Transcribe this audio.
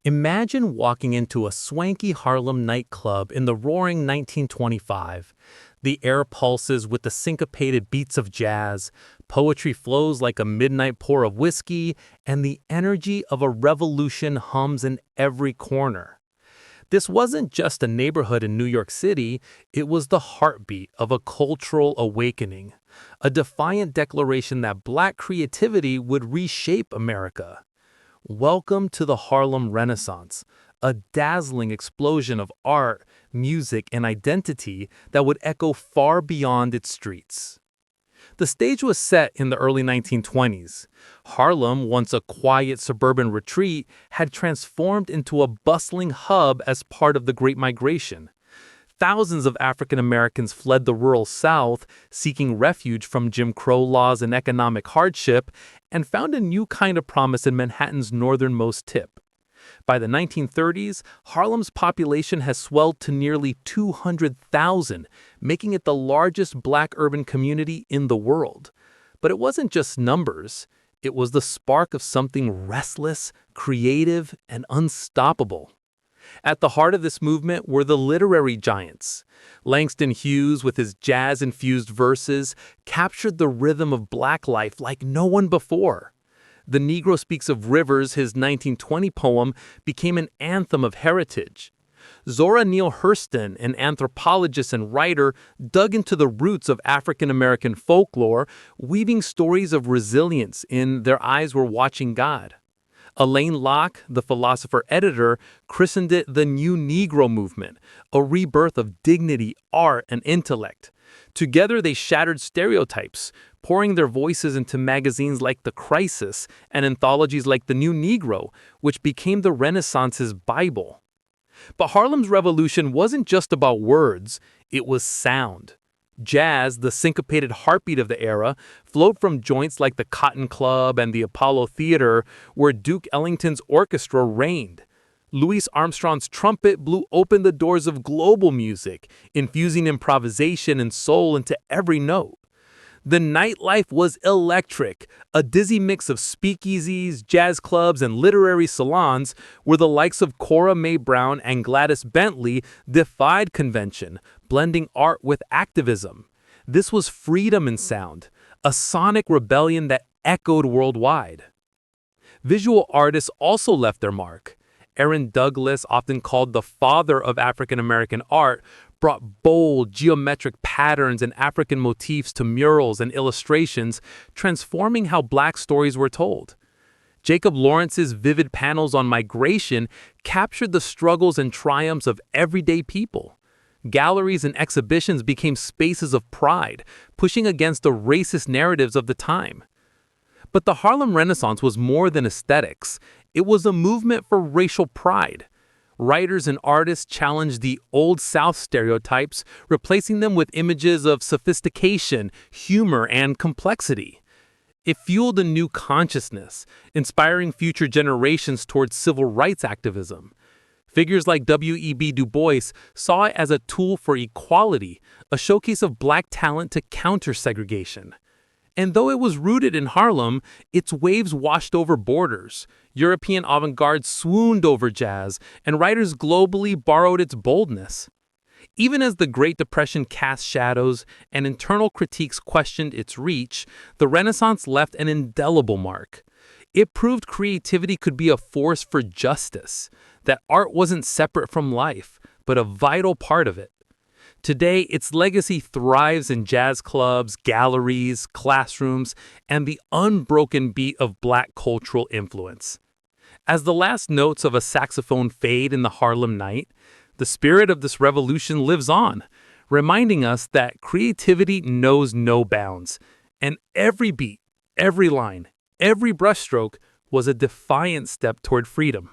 Imagine walking into a swanky Harlem nightclub in the roaring 1925. The air pulses with the syncopated beats of jazz, poetry flows like a midnight pour of whiskey, and the energy of a revolution hums in every corner. This wasn't just a neighborhood in New York City, it was the heartbeat of a cultural awakening, a defiant declaration that Black creativity would reshape America. Welcome to the Harlem Renaissance, a dazzling explosion of art, music, and identity that would echo far beyond its streets. The stage was set in the early 1920s. Harlem, once a quiet suburban retreat, had transformed into a bustling hub as part of the Great Migration. Thousands of African Americans fled the rural South, seeking refuge from Jim Crow laws and economic hardship, and found a new kind of promise in Manhattan's northernmost tip. By the 1930s, Harlem's population has swelled to nearly 200,000, making it the largest Black urban community in the world. But it wasn't just numbers. It was the spark of something restless, creative, and unstoppable. At the heart of this movement were the literary giants. Langston Hughes, with his jazz-infused verses, captured the rhythm of Black life like no one before. The Negro Speaks of Rivers, his 1920 poem, became an anthem of heritage. Zora Neale Hurston, an anthropologist and writer, dug into the roots of African American folklore, weaving stories of resilience in Their Eyes Were Watching God. Alain Locke, the philosopher-editor, christened it the New Negro Movement, a rebirth of dignity, art, and intellect. Together they shattered stereotypes, pouring their voices into magazines like The Crisis and anthologies like The New Negro, which became the Renaissance's Bible. But Harlem's revolution wasn't just about words, it was sound. Jazz, the syncopated heartbeat of the era, flowed from joints like the Cotton Club and the Apollo Theater, where Duke Ellington's orchestra reigned. Louis Armstrong's trumpet blew open the doors of global music, infusing improvisation and soul into every note. The nightlife was electric, a dizzy mix of speakeasies, jazz clubs, and literary salons where the likes of Cora Mae Brown and Gladys Bentley defied convention, blending art with activism. This was freedom in sound, a sonic rebellion that echoed worldwide. Visual artists also left their mark. Aaron Douglas, often called the father of African American art, brought bold, geometric patterns and African motifs to murals and illustrations, transforming how Black stories were told. Jacob Lawrence's vivid panels on migration captured the struggles and triumphs of everyday people. Galleries and exhibitions became spaces of pride, pushing against the racist narratives of the time. But the Harlem Renaissance was more than aesthetics. It was a movement for racial pride. Writers and artists challenged the Old South stereotypes, replacing them with images of sophistication, humor, and complexity. It fueled a new consciousness, inspiring future generations towards civil rights activism. Figures like W.E.B. Du Bois saw it as a tool for equality, a showcase of Black talent to counter segregation. And though it was rooted in Harlem, its waves washed over borders. European avant-garde swooned over jazz, and writers globally borrowed its boldness. Even as the Great Depression cast shadows and internal critiques questioned its reach, the Renaissance left an indelible mark. It proved creativity could be a force for justice, that art wasn't separate from life, but a vital part of it. Today, its legacy thrives in jazz clubs, galleries, classrooms, and the unbroken beat of Black cultural influence. As the last notes of a saxophone fade in the Harlem night, the spirit of this revolution lives on, reminding us that creativity knows no bounds, and every beat, every line, every brushstroke was a defiant step toward freedom.